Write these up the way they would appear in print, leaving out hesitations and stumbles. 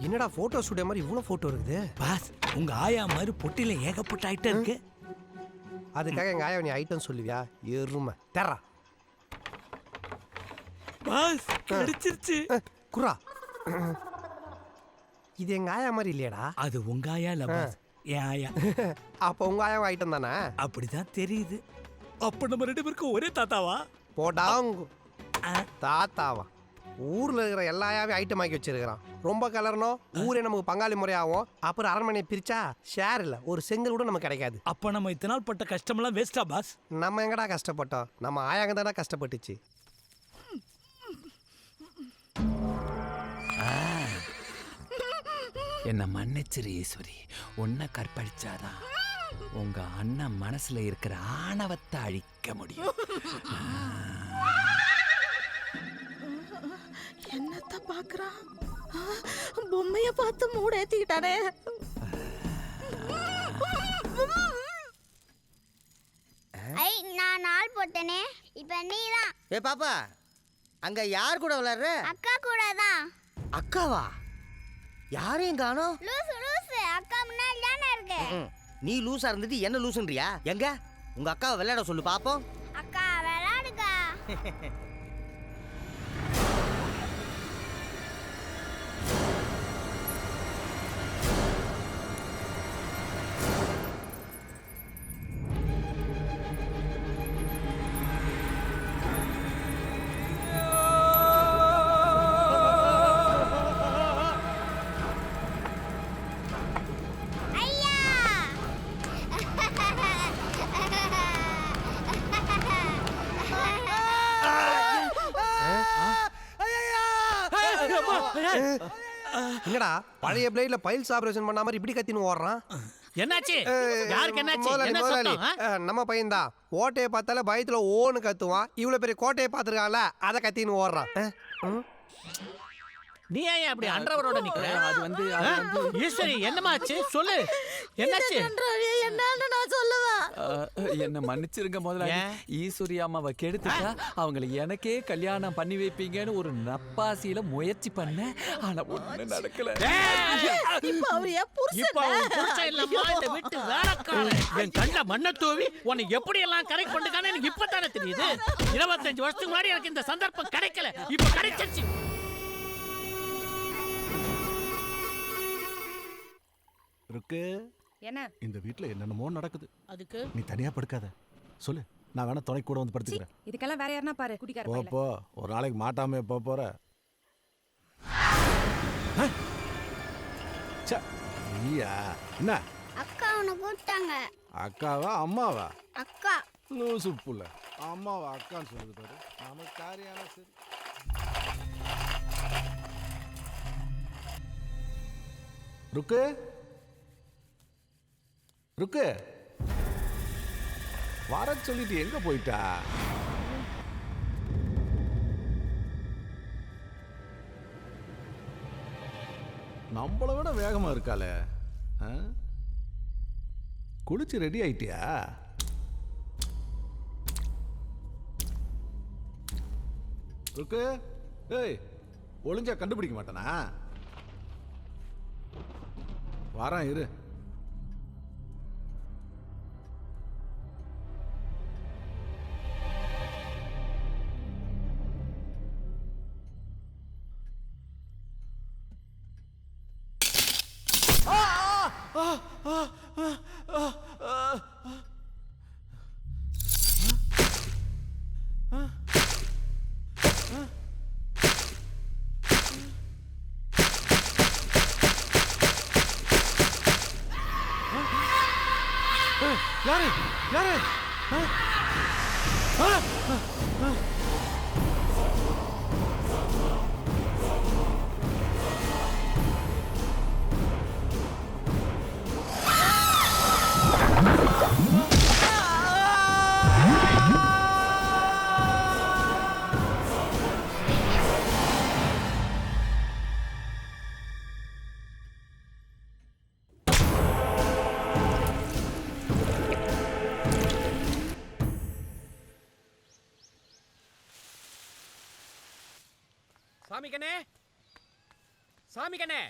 என்னடா photo studio மாதிரி இவ்வளவு போட்டோ இருக்குது? பாஸ் உங்க ஆயா மாதிரி பொட்டில ஏகப்பட்ட ஐட்டம் இருக்கு. அதுக்காக எங்க ஆயா நீ ஐட்டம் சொல்லுவியா? எருமை தெரா. பாஸ் கிடைச்சிருச்சு. குரா, இது எங்க ஆயா மாதிரி இல்லையாடா? அது உங்க ஆயா இல்ல பாஸ், என் ஆயா. அப்ப உங்க ஆயா ஐட்டம் தானே? அப்படிதான் தெரியுது. அப்ப நம்ம 2 பேருக்கும் ஒரே தாத்தாவா? போடா தாத்தாவா? ஊர்ல இருக்கிற எல்லா ஆயாவையும் ஐட்டம் ஆக்கி வச்சிருக்கிறான். ரொம்ப கலரணும், ஊரே நமக்கு பங்காளி முறையாகும். அப்புறம் அரண்மனையை பிரிச்சா ஷேர் இல்ல, ஒரு செங்கல் கூட நமக்கு கிடைக்காது. அப்ப நம்ம இத்தனை நாள் பட்ட கஷ்டமெல்லாம் வேஸ்டா பாஸ்? நம்ம எங்கடா கஷ்டப்பட்டோம்? நம்ம ஆயாங்க தானே கஷ்டப்பட்டுச்சு. என்ன மன்னிச்சிரு ஈஸ்வரி, உன்னை கற்பழிச்சாதான் உங்க அண்ணன் மனசுல இருக்கிற ஆணவத்தை அழிக்க முடியும். என்னத்த பாக்குறான்? பொம்மைய பார்த்து மூடேத்திக்கிட்டானே. ஐ நான் நாள் போட்டனே, இப்ப நீதான். ஏ பாப்பா, அங்க யார் கூட விளையாடுற? அக்கா கூட தான். அக்காவா? யாரையும் காணோம். லூசு லூசு, அக்கா முன்னாடி தானே இருக்கு. நீ லூசா இருந்துட்டு என்ன லூசுன்றியா? எங்க உங்க அக்காவை விளையாட சொல்லு பாப்போம். அக்கா விளையாடுக்கா. என்னடா பழைய பிளேட்ல பைல்ஸ் ஆபரேஷன் பண்ண மாதிரி இப்படி கத்தின்னு ஓடுறான்? என்னாச்சு? யாருக்கு என்னாச்சு? என்ன சத்தம்? நம்ம பையன் தான். ஓட்டையை பார்த்தால பயத்துல ஓன்னு கத்துவான். இவ்வளவு பெரிய கோட்டையை பார்த்துருக்கான்ல, அதை கத்தின்னு ஓடுறான். நீ ஏன் அப்படி அன்றவரோட நிக்கிற? அது வந்து ஈஸ்வரி என்னமாச்சு சொல்லு, என்னாச்சு? என்னன்னு நான் சொல்லுவேன். என்ன மன்னிச்சிருங்க முதல்ல. ஈஸ்வரி அம்மாவை கெடுத்துட்டா அவங்களை எனக்கே கல்யாணம் பண்ணி வைப்பீங்கன்னு ஒரு நப்பாசியில முயற்சி பண்ண, ஆனா ஒண்ணு நடக்கல. இப்ப அவர் என் புருஷன் இல்லம்மா, இந்த வீட்டு வேலைக்காரன். என் கண்ட மண்ணை தூவி உன்னை எப்படி எல்லாம் கரை கொண்டுக்கானு எனக்கு இப்பதானே தெரியுது. 25 வருஷத்துக்கு முன்னாடி எனக்கு இந்த சந்தர்ப்பம் கிடைக்கல, இப்ப கிடைச்சிருச்சு. இருக்கு என்ன இந்த வீட்ல என்னென்னமோ நடக்குது. அதுக்கு நீ தனியா படுக்காத, சொல்லு, நான் வேணா துணை கூட வந்து படுத்துக்கிறேன். இதுக்கெல்லாம் வேற யாரனா பாரு, குடிக்கார போ பையல. போ, ஒரு நாளைக்கு மாட்டாம போ போற. நீயா? என்ன அக்கா உன்னை கூப்பிட்டாங்க. அக்காவா அம்மாவா? அக்கா. லூசு புள்ள, அம்மாவா அக்கான்னு சொல்லுது பாரு. நமக்கு காரியான சரி. ருக்கு ருக்கு, வர சொல்லிட்டு எங்க போயிட்டா? நம்மளை விட வேகமா இருக்காளே. குளிச்சு ரெடி ஆயிட்டியா? ருக்கு, ஏய், ஒளிஞ்சா கண்டுபிடிக்க மாட்டானா? வாரான் இரு. யாரு யாரு? சாமிக்கண்ணே, சாமிக்கண்ணே,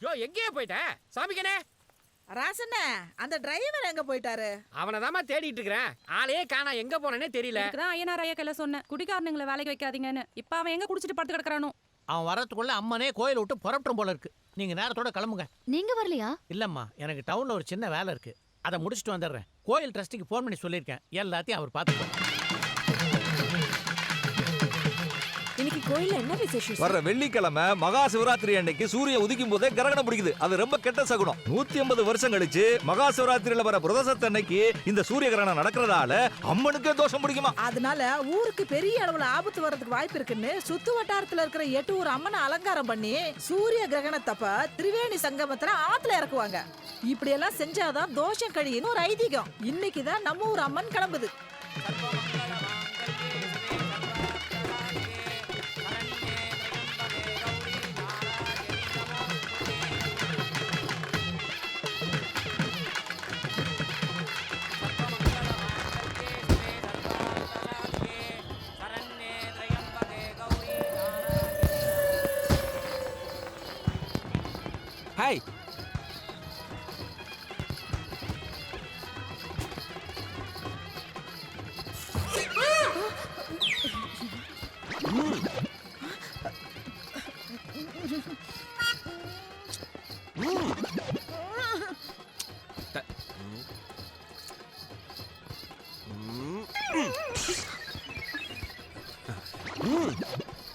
யோ எங்கேயே போயிட்ட? சாமிக்கண்ணே, ராசண்ண அந்த டிரைவர் எங்க போயிட்டாரு? அவனை தாமா தேடிட்டு இருக்கிறேன். ஆளையே காணா, எங்க போனேனே தெரியல. இதுக்குதான் ஐயனார் ஐயா கையில சொன்னேன் குடிகாரனுங்களை வேலைக்கு வைக்காதீங்கன்னு. இப்ப அவன் எங்க குடிச்சிட்டு படுத்து கிடக்குறானோ? அவன் வரத்துக்குள்ள அம்மனே கோயில் விட்டு புறப்பட்டும் போல இருக்கு. நீங்க நேரத்தோட கிளம்புங்க. நீங்க வரலையா? இல்லம்மா, எனக்கு டவுன்ல ஒரு சின்ன வேலை இருக்கு, அதை முடிச்சுட்டு வந்துடுறேன். கோயில் ட்ரஸ்டிக்கு ஃபோன் பண்ணி சொல்லியிருக்கேன், எல்லாத்தையும் அவர் பார்த்துக்கோ. இன்னைக்கு கோயில்ல என்ன விசேஷம்? வர்ற வெள்ளிக்கிழமை மகா சிவராத்திரி அன்னைக்கு சூரியன் உதிக்கும் போதே கிரகணம் பிடிக்குது. அது ரொம்ப கெட்ட சகுனம். 150 வருஷம் கழிச்சு மகா சிவராத்திரியில வர பிரதோஷத்து அன்னைக்கு இந்த சூரிய கிரகணம் நடக்கிறதால அம்மனுக்கே தோஷம் பிடிக்குமா? அதனால ஊருக்கு பெரிய அளவுல ஆபத்து வர்றதுக்கு வாய்ப்பு இருக்குன்னு சுத்து வட்டாரத்துல இருக்கிற 8 ஊர் அம்மனை அலங்காரம் பண்ணி சூரிய கிரகணத்தப்ப திரிவேணி சங்கமத்துல ஆத்துல இறக்குவாங்க. இப்படி எல்லாம் செஞ்சாதான் தோஷம் கழியுன்னு ஒரு ஐதீகம். இன்னைக்குதான் நம்ம ஊர் அம்மன் கிளம்புது. ஹாய்.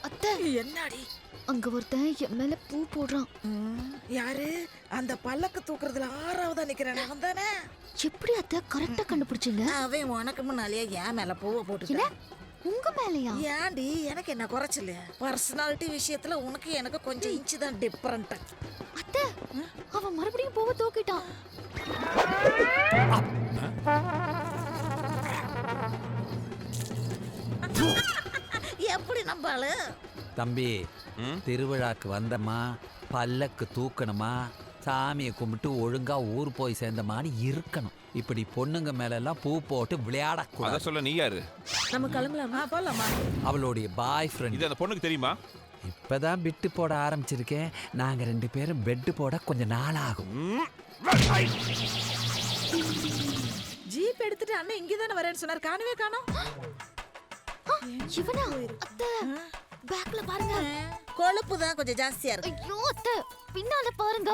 அத்தை, என்னடி அங்க ஒருத்தன் என் மேல பூ போடுறான். யாரு? அந்த பல்லக்கு தூக்குறதுல 6வதா நிக்கிறானே அவன் தானே? எப்படி அத்தை கரெக்டா கண்டுபிடிச்சீங்க? அவன் உனக்கு முன்னாலேயே என் மேல பூவை போட்டுட்டான். என்ன? உங்க மேலயா? ஏன்டி எனக்கு என்ன குறைச்சல? பர்சனாலிட்டி விஷயத்துல உனக்கு எனக்கு கொஞ்சம் இன்ச்சு தான் டிஃபரண்ட். அத்தை, அவன் மறுபடியும் பூவை தூக்கிட்டான். எப்படி நம்பாளு? தம்பி, திருவிழாக்கு வந்தமா, பல்லக்கு தூக்கணுமா, சாமியை கும்பிட்டு ஒழுங்கா ஊர் போய் சேர்ந்தமான்னு இருக்கணும். இப்படி பொண்ணுங்க மேல எல்லாம் பூ போட்டு விளையாடக்கூடாது. சொல்ல நீ யாரு? நம்ம கிளம்பலாமா? போலாமா? அவளுடைய பாய் ஃப்ரெண்ட். அந்த பொண்ணுக்கு தெரியுமா? இப்பதான் பிட்டு போட ஆரம்பிச்சிருக்கேன். நாங்க 2 பேரும் பெட்டு போட கொஞ்சம் நாள் ஆகும். ஜீப் எடுத்துட்டு அண்ணன் இங்கதானே வரேன்னு சொன்னார், காணவே காணோம். இவனா? அத்தை, பேக்ல பாருங்க. கொழுப்பு தான் கொஞ்சம் ஜாஸ்தியா இருக்கு. ஐயோ அத்தை, பின்னால பாருங்க.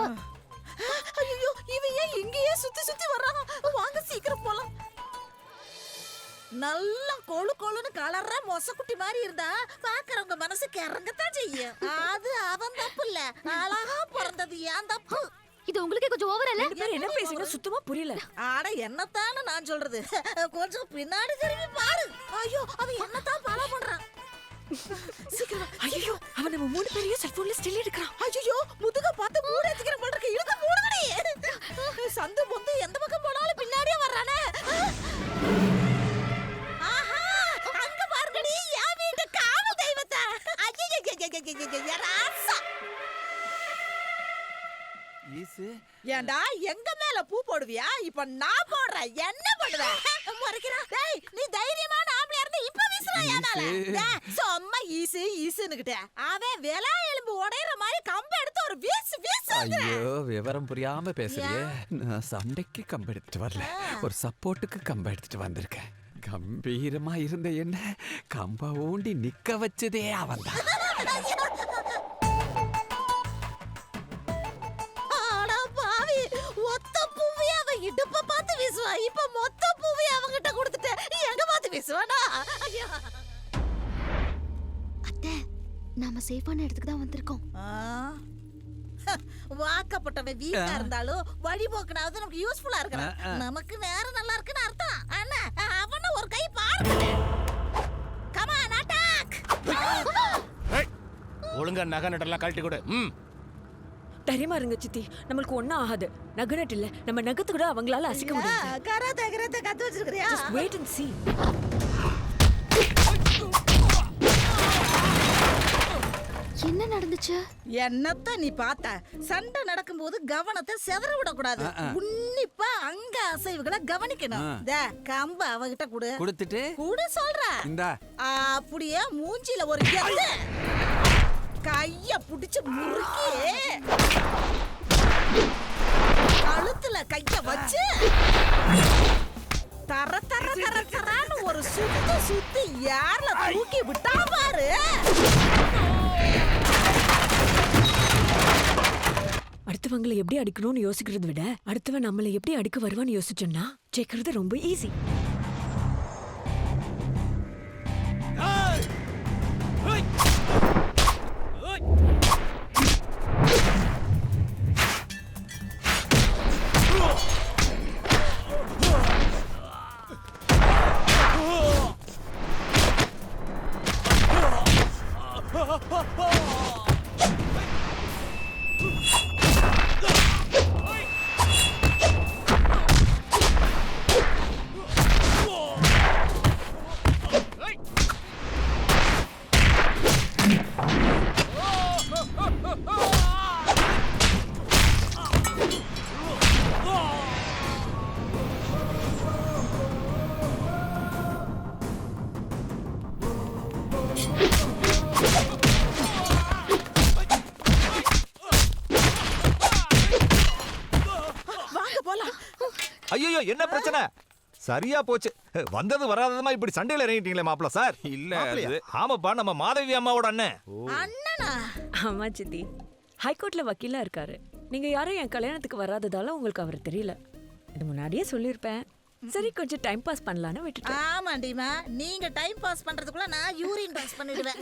ஐயோ, இவன் ஏன் இங்கேயே சுத்தி சுத்தி வர்றான்? வாங்க சீக்கிரம் போலாம். நல்லா கொழு கொழுன்னு கலர்ற மொசக்குட்டி மாதிரி இருந்தா பாக்குறவங்க மனசுக்கு இறங்கத்தான் செய்யும். அது அவன் தப்பு இல்ல, அழகா பிறந்தது ஏன் தப்பு. இது உங்களுக்கே கொஞ்சம் ஓவர் இல்ல? என்ன பேசுறீங்க சுத்தமா புரியல. ஆட என்னத்தானே நான் சொல்றது, கொஞ்சம் பின்னாடி திரும்பி பாரு. ஐயோ, அவன் என்னத்தான் ஃபாலோ பண்றான். சீக்கிரம். ஐயோ, அவன் நம்ம 3 பேரையும் செல்போன்ல ஸ்டில் எடுக்கறான். ஐயோ, முதுக பார்த்து மூட ஏத்திக்கிற போல இருக்கு. இழுத்து மூடுங்கடி. சந்து பொந்து எந்த பக்கம் போனாலும் பின்னாடியே வர்றானே. ஆஹா, அங்க பாருங்கடி, என் வீட்டு காவல் தெய்வத்தை. ஐயோ, ராசா. ஈசு, ஏண்டா எங்க மேல பூ போடுவியா? இப்ப நான் போடுறேன், என்ன பண்ணுவ? முறைக்கிறா. டேய், நீ தைரியமான ஆம்பளையா இருந்து இப்ப வீசுறா ஏனால? டேய், சும்மா ஈசு ஈசுன்னுகிட்ட அவன் விலா எலும்பு உடையற மாதிரி கம்ப எடுத்து ஒரு வீசு வீசு. ஐயோ, விவரம் புரியாம பேசுறியே. நான் சண்டைக்கு கம்பு எடுத்துட்டு வரல, ஒரு சப்போர்ட்டுக்கு கம்பு எடுத்துட்டு வந்திருக்கேன். கம்பீரமா இருந்த என்ன கம்ப ஊண்டி நிக்க வச்சதே அவன்தான். இடுப்ப பார்த்து வீசுவா, இப்ப மொத்த பூவை அவங்கிட்ட கொடுத்துட்ட. எங்க பார்த்து வீசுவானா? அத்தை, நாம சேஃபான இடத்துக்கு தான் வந்திருக்கோம். வாக்கப்பட்டவன் வீணா இருந்தாலும் வழிபோக்கனாவது நமக்கு யூஸ்ஃபுல்லா இருக்கணும். நமக்கு நேரம் நல்லா இருக்குன்னு அர்த்தம். அண்ணா, அவன ஒரு கை பாருங்க. Come on, attack. ஒழுங்கா நகை நட்டெல்லாம் கழட்டி கொடு. தைரியமா இருங்க சித்தி, நம்மளுக்கு ஒண்ணும் ஆகாது. நகனட் இல்ல, நம்ம நகத்து கூட அவங்களால அசைக்க முடியாது. கராத்தே கத்து வச்சிருக்கிறியா? Just wait and see. என்ன நடந்துச்சு? என்னத்த நீ பார்த்த? சண்டை நடக்கும்போது கவனத்தை செதற விடக்கூடாது. உன்னிப்பா அங்க அசைவுகளை கவனிக்கணும். கம்ப அவகிட்ட கொடு. கொடுத்துட்டு கூட சொல்ற. இந்தா. அப்படியே மூஞ்சில ஒரு எத்து. புடிச்சு முறுக்கி கழுத்துல கைய வச்சு தர தர தர தரான்னு ஒரு சுத்தி யார்ல தூக்கி விட்டா பாரு. அடுத்தவங்களை எப்படி அடிக்கணும்னு யோசிக்கிறத விட அடுத்தவன் நம்மளை எப்படி அடிக்க வருவான்னு யோசிச்சோம்னா ஜெயிக்கிறது ரொம்ப ஈஸி. ஐயோ என்ன பிரச்சனை? சரியா போச்சு. வந்தது வராததுமா இப்படி சண்டையில இறங்கிட்டீங்களே மாப்பிள்ள சார். இல்ல அது ஆமாப்பா, நம்ம மாதவி அம்மாவோட அண்ணன். அண்ணனா? ஆமா சித்தி, ஹைகோர்ட்ல வக்கீலா இருக்காரு. நீங்க யாரும் என் கல்யாணத்துக்கு வராததால உங்களுக்கு அவர் தெரியல. இது முன்னாடியே சொல்லியிருப்பேன். சரி கொஞ்சம் டைம் பாஸ் பண்ணலான்னு விட்டுட்டேன். ஆமாண்டிமா, நீங்க டைம் பாஸ் பண்றதுக்குள்ள நான் யூரின் பாஸ் பண்ணிடுவேன்.